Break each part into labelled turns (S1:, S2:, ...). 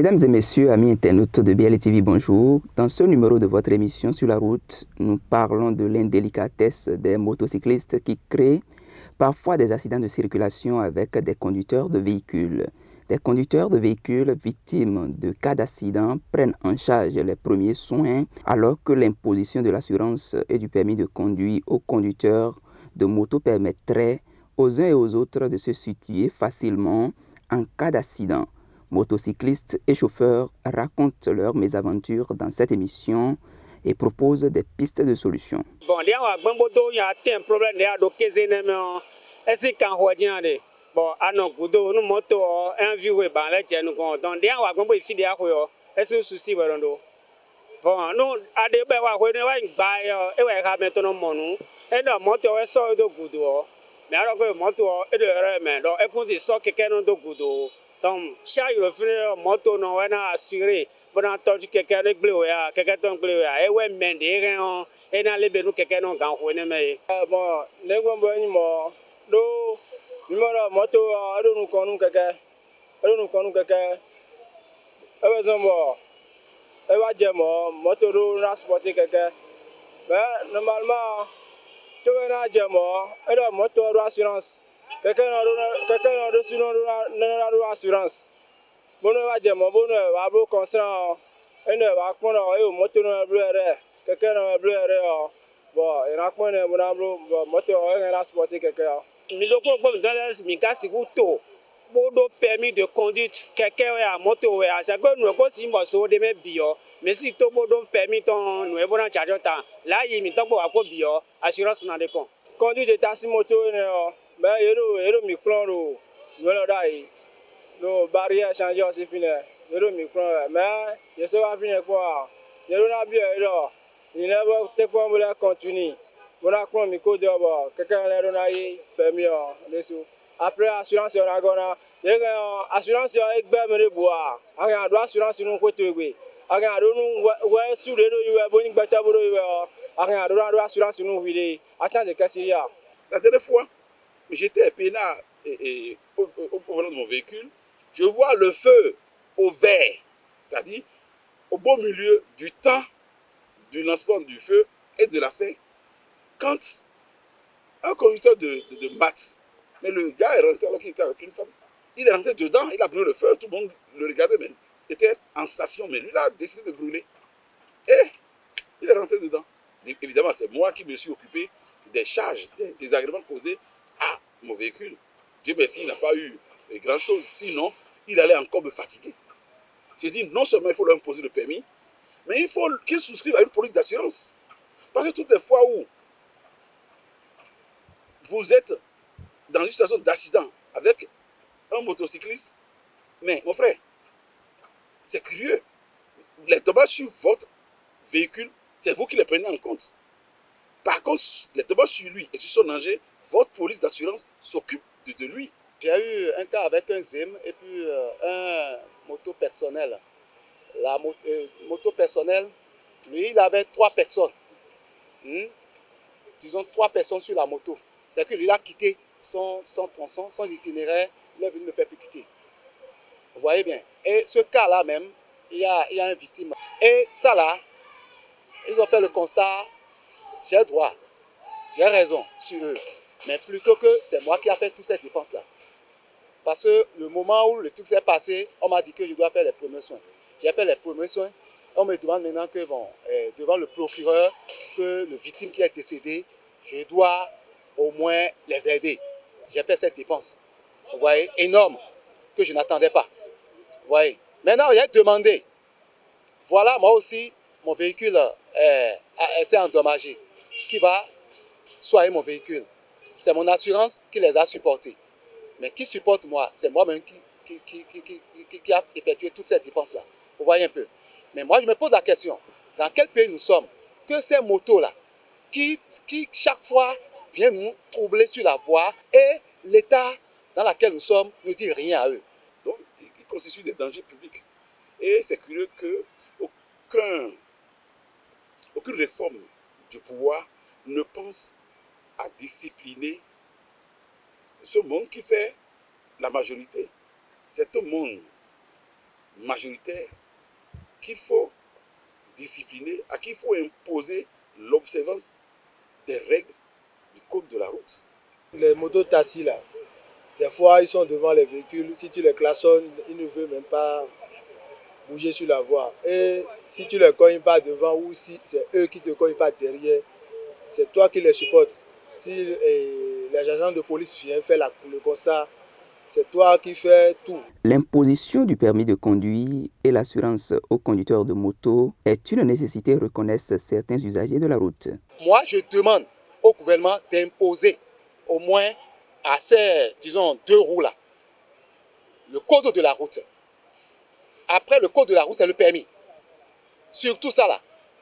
S1: Mesdames et messieurs, amis internautes de BL TV, bonjour. Dans ce numéro de votre émission Sur la route, nous parlons de l'indélicatesse des motocyclistes qui créent parfois des accidents de circulation avec des conducteurs de véhicules. Des conducteurs de véhicules victimes de cas d'accident prennent en charge les premiers soins alors que l'imposition de l'assurance et du permis de conduire aux conducteurs de moto permettrait aux uns et aux autres de se situer facilement en cas d'accident. Motocyclistes et chauffeurs racontent leurs mésaventures dans cette émission et proposent des pistes de solutions.
S2: Bon, il y a un problème est-ce qu'on bon, à nos goudos, nous motos, un vieux ban, les gens nous ont donc, il y a un fidèle est-ce que souci, bon, nous, à des béwas, on est un bail, et on a maintenant mon et la moto est sorti de goudo. Mais alors que moto est de remet, donc, et qu'on s'y sort quelqu'un de goudo. Donc, chaque moto, non, on a assuré. Bon, entendu quelqu'un de bleu, quelqu'un de bleu, et ouais, mais des gens, et dans les bénous, quelqu'un de gang, on est mais. Bon, les gens, bon, do, numéro moto, I don't know, quelqu'un, I don't know, quelqu'un, I was on board. I was jam, moto, do, transporter quelqu'un. Mais, normalement, tu vas à jam, et la moto, assurance. Quelqu'un a reçu notre assurance. Bon, va dire, mon bon, va vous concernant, et ne va pas au moto dans le bleu, quelqu'un dans le bleu, bon, il raconte mon moto, il a transporté quelqu'un. Mais donc, comme dans les micas, c'est tout. Bodo permis de conduite, quelqu'un à moto, c'est que nous aussi, moi, sur des bio, mais si tu bodo permis ton, nous avons un chargeur, là, il m'y tombe à quoi bio, assurance dans les comptes. Conduite de taxi moto, mais il y a micro, nous allons d'ailleurs. No barrière change aussi fini. Yoro micro, mais je sais pas finir quoi. Yoro n'a bien là. Il n'a pas te quoi vouloir continuer. On a quoi micro de bord. Quelqu'un n'a rien eu permis dessous. Après assurance on a gona. Assurance avec bemere bois. Aga do assurance nous côté oui. Aga do nous ouais sous le do ouais boni gbata bodo ouais. Aga do assurance nous oui. Attends de casser là.
S3: La dernière fois, j'étais à Pénard au volant de mon véhicule. Je vois le feu au vert, c'est-à-dire au beau milieu du temps du lancement du feu et de la fin. Quand un conducteur de maths, mais le gars est rentré alors qu'il était avec une femme, il est rentré dedans, il a brûlé le feu, tout le monde le regardait, mais il était en station, mais lui il a décidé de brûler. Et il est rentré dedans. Et évidemment, c'est moi qui me suis occupé des charges, des agréments causés à mon véhicule. Dieu merci, il n'a pas eu grand-chose, sinon il allait encore me fatiguer. J'ai dit, non seulement il faut leur imposer le permis, mais il faut qu'ils souscrivent à une police d'assurance. Parce que toutes les fois où vous êtes dans une situation d'accident avec un motocycliste, mais mon frère, c'est curieux. Les dommages sur votre véhicule, c'est vous qui les prenez en compte. Par contre, les dommages sur lui et sur son danger, votre police d'assurance s'occupe de lui.
S4: J'ai eu un cas avec un ZIM et puis un moto personnel. La moto personnelle, lui, il avait 3 personnes. Disons 3 personnes sur la moto. C'est que lui, il a quitté son tronçon, son itinéraire, il est venu me persécuter. Vous voyez bien. Et ce cas-là même, il y a une victime. Et ça là, ils ont fait le constat, j'ai droit, j'ai raison sur eux. Mais plutôt que c'est moi qui ai fait toutes ces dépenses-là. Parce que le moment où le truc s'est passé, on m'a dit que je dois faire les premiers soins. J'ai fait les premiers soins. On me demande maintenant que, bon, devant le procureur, que le victime qui est décédé, je dois au moins les aider. J'ai fait cette dépense, vous voyez, énorme, que je n'attendais pas. Vous voyez. Maintenant, j'ai demandé, voilà, moi aussi, mon véhicule s'est endommagé. Qui va soigner mon véhicule? C'est mon assurance qui les a supportés. Mais qui supporte moi? C'est moi-même qui a effectué toutes ces dépenses-là. Vous voyez un peu. Mais moi, je me pose la question, dans quel pays nous sommes? Que ces motos-là, qui chaque fois viennent nous troubler sur la voie et l'État dans lequel nous sommes ne dit rien à eux.
S3: Donc, ils constituent des dangers publics. Et c'est curieux qu'aucune réforme du pouvoir ne pense à discipliner ce monde qui fait la majorité. C'est un monde majoritaire qu'il faut discipliner, à qui il faut imposer l'observance des règles du code de la route.
S5: Les motos taxis là, des fois ils sont devant les véhicules, si tu les klaxonnes, ils ne veulent même pas bouger sur la voie. Et si tu les cognes pas devant ou si c'est eux qui te cognent pas derrière, c'est toi qui les supportes. Si les agents de police viennent faire le constat, c'est toi qui fais tout.
S1: L'imposition du permis de conduire et l'assurance aux conducteurs de moto est une nécessité, reconnaissent certains usagers de la route.
S4: Moi, je demande au gouvernement d'imposer au moins à ces, disons, 2 roues-là, le code de la route. Après, le code de la route, c'est le permis. Surtout ça là.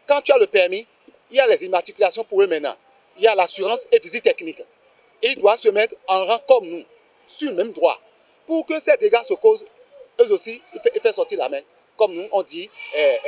S4: Quand tu as le permis, il y a les immatriculations pour eux maintenant. Il y a l'assurance et visite technique. Ils doivent se mettre en rang comme nous, sur le même droit. Pour que ces dégâts se causent, eux aussi, ils font sortir la main. Comme nous, on dit,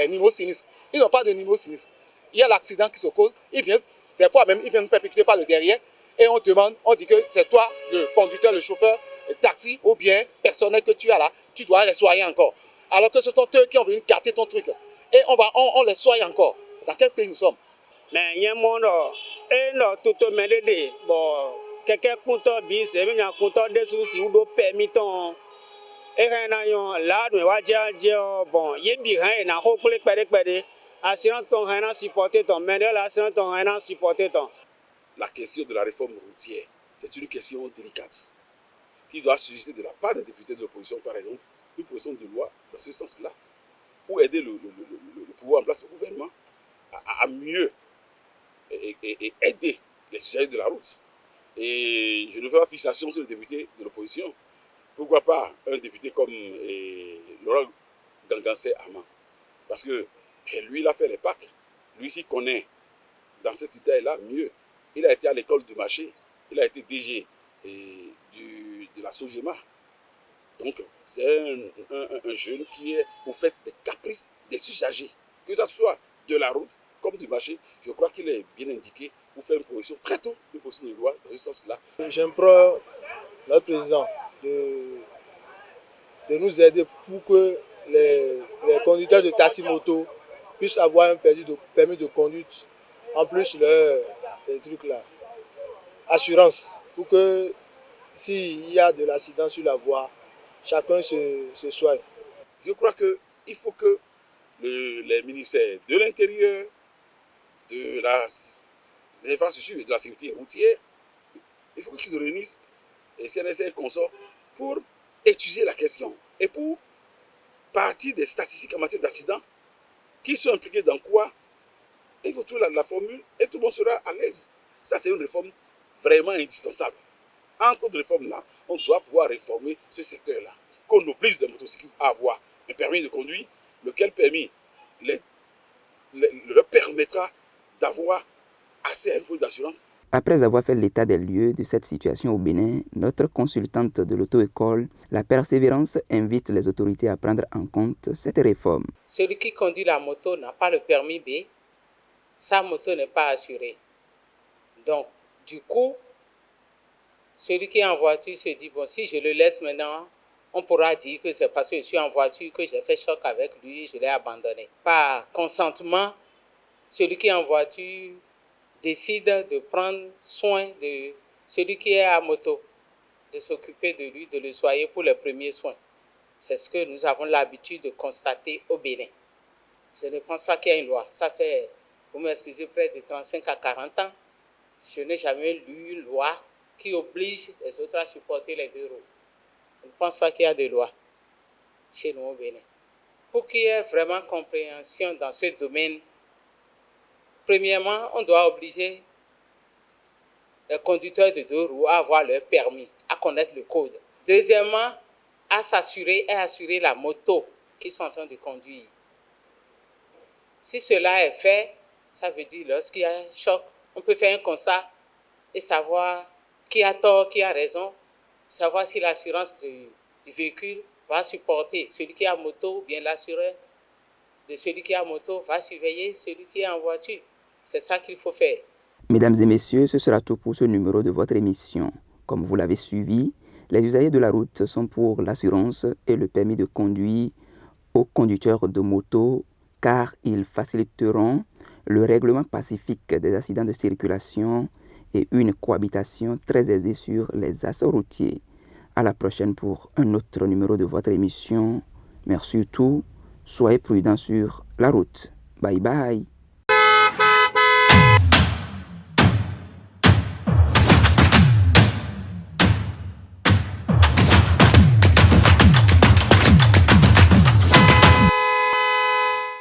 S4: niveau sinistre. Ils n'ont pas de niveau sinistre. Il y a l'accident qui se cause. Ils viennent, des fois même, ils viennent nous perpétuer par le derrière. Et on demande, on dit que c'est toi, le conducteur, le chauffeur, le taxi ou bien personnel que tu as là, tu dois les soigner encore. Alors que ce sont eux qui ont venu capter ton truc. Et on les soigne encore. Dans quel pays nous sommes?
S2: Mais il y a un monde, et non, tout le monde, bon, quelqu'un compte bis, et bien compte des soucis ou de permittant. Et là, nous va dire, bon, il y a bien, n'a pas assurance ton rien supporter ton, mais l'assurance ton rien supporter ton.
S3: La question de la réforme routière, c'est une question délicate qui doit susciter de la part des députés de l'opposition, par exemple, une position de loi dans ce sens-là, pour aider le pouvoir en place, le gouvernement, à mieux et aider les usagers de la route. Et je ne fais pas fixation sur les députés de l'opposition. Pourquoi pas un député comme Laurent Gangancé Armand? Parce que lui, il a fait les Pâques. Lui, s'il connaît dans cet état-là mieux. Il a été à l'école du marché. Il a été DG de la Sogema. Donc, c'est un jeune qui est au fait des caprices des usagers. Que ce soit de la route comme du marché, je crois qu'il est bien indiqué pour faire une proposition très tôt, une proposition de loi dans ce sens-là.
S5: J'implore notre président de nous aider pour que les conducteurs de taxi-moto puissent avoir un permis de conduite, en plus les trucs là, assurance, pour que s'il y a de l'accident sur la voie, chacun se soigne.
S3: Je crois qu'il faut que les ministères de l'Intérieur, de l'infrastructure et de la sécurité routière, il faut qu'ils se réunissent, et CNSA et consorts, pour étudier la question et pour partir des statistiques en matière d'accidents, qui sont impliqués dans quoi, il faut trouver la formule et tout le monde sera à l'aise. Ça, c'est une réforme vraiment indispensable. Entre autres réformes-là, on doit pouvoir réformer ce secteur-là. Qu'on oblige les motocyclistes à avoir un permis de conduire, lequel permis leur permettra d'avoir accès à une police d'assurance.
S1: Après avoir fait l'état des lieux de cette situation au Bénin, notre consultante de l'auto-école, La Persévérance, invite les autorités à prendre en compte cette réforme.
S6: Celui qui conduit la moto n'a pas le permis B, sa moto n'est pas assurée. Donc, du coup, celui qui est en voiture se dit, bon, si je le laisse maintenant, on pourra dire que c'est parce que je suis en voiture que j'ai fait choc avec lui, je l'ai abandonné. Par consentement, celui qui est en voiture décide de prendre soin de celui qui est à moto, de s'occuper de lui, de le soigner pour les premiers soins. C'est ce que nous avons l'habitude de constater au Bénin. Je ne pense pas qu'il y ait une loi. Ça fait, vous m'excusez, près de 35 à 40 ans. Je n'ai jamais lu une loi qui oblige les autres à supporter les 2 roues. Je ne pense pas qu'il y a de loi chez nous au Bénin. Pour qu'il y ait vraiment compréhension dans ce domaine, premièrement, on doit obliger les conducteurs de 2 roues à avoir leur permis, à connaître le code. Deuxièmement, à s'assurer et assurer la moto qu'ils sont en train de conduire. Si cela est fait, ça veut dire lorsqu'il y a un choc, on peut faire un constat et savoir qui a tort, qui a raison, savoir si l'assurance du véhicule va supporter celui qui a moto ou bien l'assureur de celui qui a moto va surveiller celui qui est en voiture. C'est ça qu'il faut faire.
S1: Mesdames et messieurs, ce sera tout pour ce numéro de votre émission. Comme vous l'avez suivi, les usagers de la route sont pour l'assurance et le permis de conduire aux conducteurs de moto car ils faciliteront le règlement pacifique des accidents de circulation et une cohabitation très aisée sur les axes routiers. À la prochaine pour un autre numéro de votre émission. Mais surtout, soyez prudents sur la route. Bye bye.